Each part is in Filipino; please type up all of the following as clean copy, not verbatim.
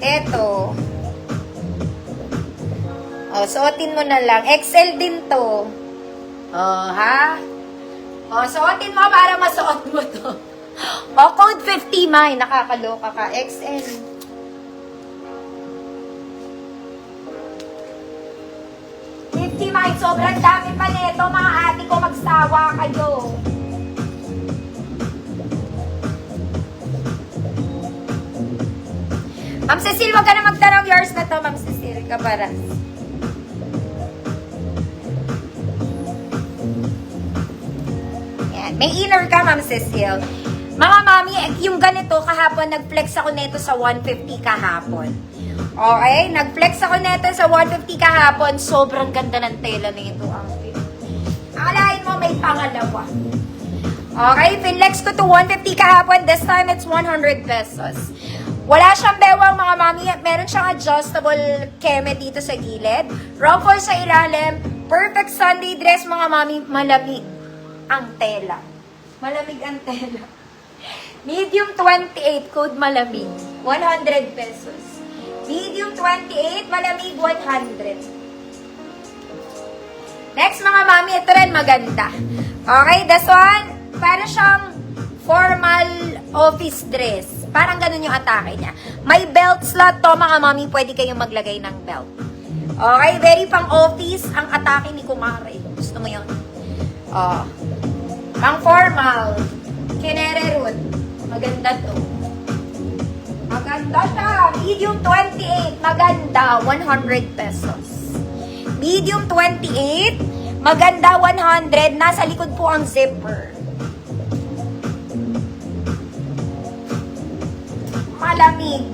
Eto. O, suotin mo na lang. XL din to. O, ha? O, suotin mo para masuot mo to. O, code 50 mine. Nakakaloka ka. XL. Mine, sobrang dami pa nito. Mga ate ko, magsawa kayo. Ma'am Cecil, wag ka na magtanong yours na to, Ma'am Cecil. Kaparas. Yan. May inner ka, Ma'am Cecil. Mga mami, yung ganito, kahapon, nag-flex ako nito sa 150 kahapon. Okay? Nag-flex ako nito sa 150 kahapon. Sobrang ganda ng tela nito. Akalain mo may pangalawa. Okay? Pinlex ko to 150 kahapon. This time, it's 100 pesos. Wala siyang bewang, mga mami. Meron siyang adjustable keme dito sa gilid. Ruffle sa ilalim. Perfect Sunday dress, mga mami. Malamig ang tela. Malamig ang tela. Medium 28, code malamig. 100 pesos. Medium 28, malamig 100. Next, mga mami, ito rin maganda. Okay, this one, para siyang formal office dress. Parang ganun yung atake niya. May belt slot to, mga mami. Pwede kayong maglagay ng belt. Okay, very pang office ang atake ni Kumare. Gusto mo yun? Oh. Pang formal. Kinere root. Maganda to. Maganda siya. Medium 28. Maganda. 100 pesos. Medium 28. Maganda. 100. Nasa likod po ang zipper. Malamig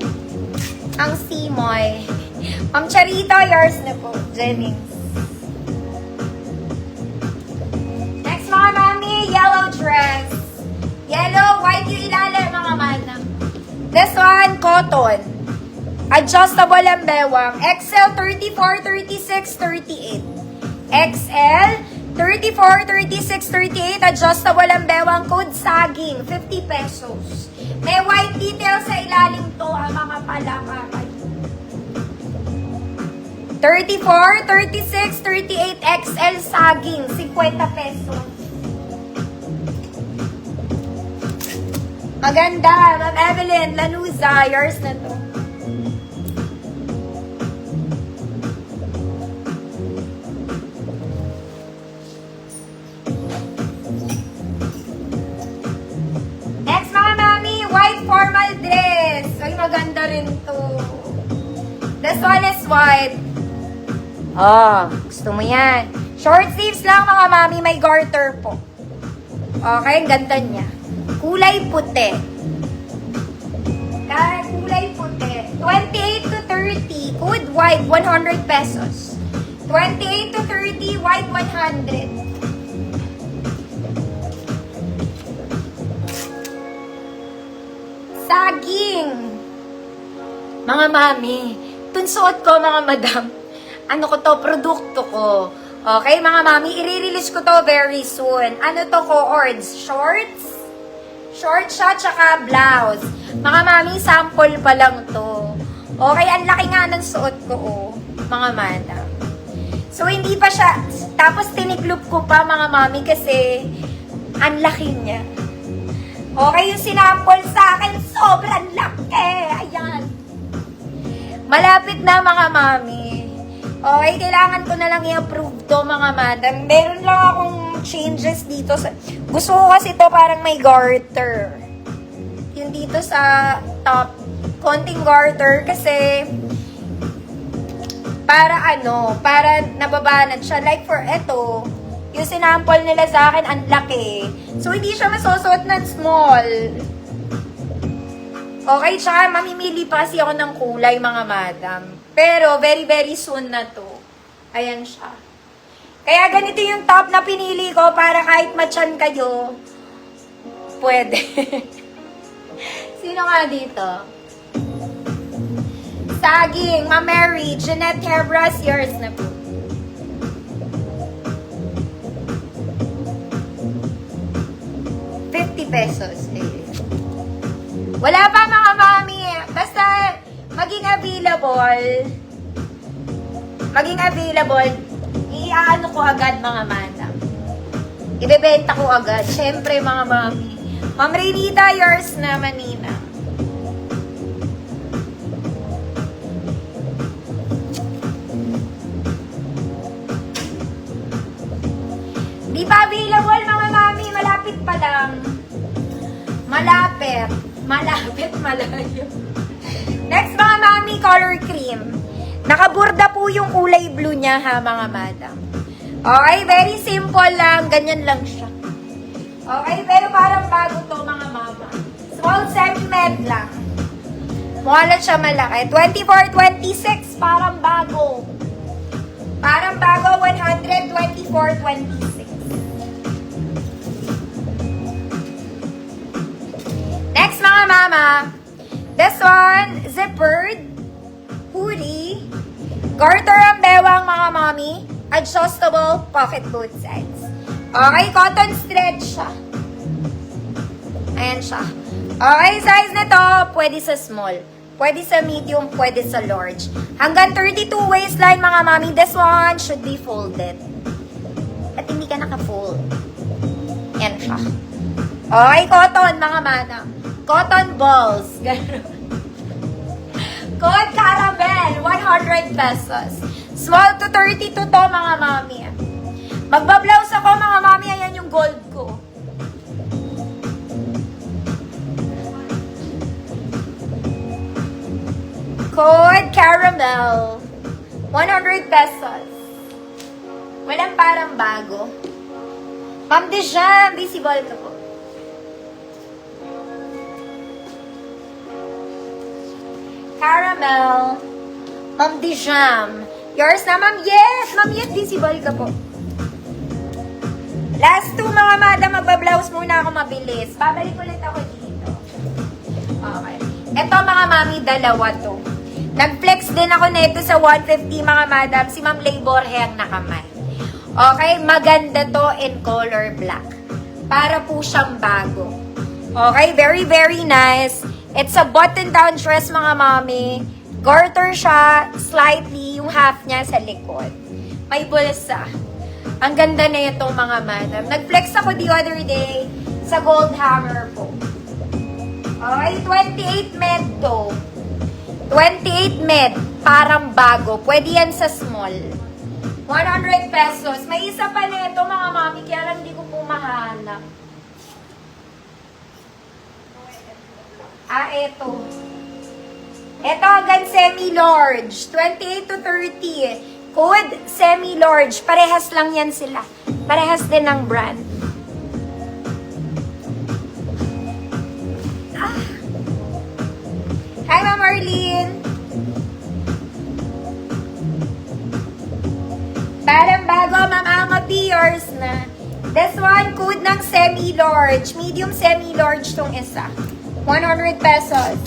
ang simoy. Ma'am Charita, yours na po. Jennings. Next, mga mami, yellow dress. Yellow, white yung ilalim, mga manang. This one, cotton. Adjustable ang bewang. XL 34, 36, 38. XL 34, 36, 38. Adjustable ang bewang. Code saging. 50 pesos. May white detail sa ilalim to, mga palaka. 34, 36, 38. XL saging. 50 pesos. Maganda, Ma'am Evelyn Lanuza, yours na to. Next, mga mami, white formal dress. Ay, maganda rin to. This one is white. Oh, gusto mo yan. Short sleeves lang, mga mami, may garter po. Okay, ang ganda niya. Kulay puti. Kulay puti. 28 to 30. Code white, 100 pesos. 28 to 30, white, 100. Saging. Mga mami, tunsuot ko, mga madam. Ano ko to? Produkto ko. Okay, mga mami, i-release ko to very soon. Ano to, co-ords? Shorts? Short siya, tsaka blouse. Mga mami, sample pa lang to. Okay, ang laki nga ng suot ko, oh. Mga madam. So, hindi pa siya. Tapos, tiniklop ko pa, mga mami, kasi ang laki niya. Okay, yung sinample sa akin, sobrang laki. Ayan. Malapit na, mga mami. Okay, kailangan ko na lang i-approve to, mga madam. Meron lang akong changes dito. Gusto ko kasi to parang may garter. Yung dito sa top. Konting garter kasi para para nababanat siya. Like for eto, yung sinample nila sa akin, ang laki. So, hindi siya masusuot ng small. Okay, tsaka mamimili pa kasi ako ng kulay, mga madam. Pero, very, very soon na to. Ayan siya. Kaya ganito yung top na pinili ko para kahit matyan kayo, pwede. Sino nga dito? Saging, Ma Mary, Jeanette Hebras, yours na po. pesos. Eh. Wala pa mga mami. Basta maging available, iaano ko agad mga madam. Ibebenta ko agad. Siyempre mga mami. Ma'am Renita, yours na Manina. Di pa available mga mami. Malapit pa lang. Malapit, malayo. Next mga mami, color cream. Nakaburda po yung kulay blue niya ha mga madam. Okay, very simple lang. Ganyan lang siya. Okay, pero parang bago to mga mama. Small segment lang. Mukha lang siya malaki. 24, 26, parang bago. Parang bago, 124, 26. Next mga mama, this one, zippered, hoodie, garter ang bewang mga mommy, adjustable pocket both sides. Okay, cotton stretch siya. Ayan siya. Okay, size nito, pwede sa small, pwede sa medium, pwede sa large. Hanggang 32 waistline mga mommy, this one should be folded. At hindi ka naka-fold. Ayan siya. Okay, cotton mga madam. Cotton balls. Code Caramel, 100 pesos. Small to 32 to mga mami. Magbablouse ako mga mami, ayan yung gold ko. Code Caramel, 100 pesos. Walang parang bago. Ma'am Dejan, visible ka po. Caramel. Ma'am Dijam. Yours na, ma'am. Yes! Ma'am, yes, visible ka po. Last two, mga madam. Magbablouse muna ako mabilis. Babalik ulit ako dito. Okay. Ito, mga mami, dalawa to. Nag-flex din ako nito sa 150, mga madam. Si Ma'am Leiborhe ang nakamay. Okay, maganda to in color black. Para po siyang bago. Okay, very, very nice. It's a button-down dress, mga mami. Garter siya, slightly, yung half niya sa likod. May bulsa. Ang ganda na ito, mga madam. Nag-flex ako the other day sa Gold Hammer po. Okay, 28 med to. 28 med, parang bago. Pwede yan sa small. 100 pesos. May isa pa na ito, mga mami, kaya lang hindi ko po mahanap. Ito. Ito hanggang semi-large. 28 to 30. Code semi-large. Parehas lang yan sila. Parehas din ng brand. Hi, Ma'am Arlene. Parang bago, Ma'am Amati, yours na. This one, code ng semi-large. Medium semi-large tong isa. 100 pesos.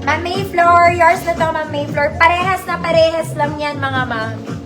Ma'am Mayflower, yours na to, Ma'am Mayflower. Parehas na parehas lang yan, mga mami.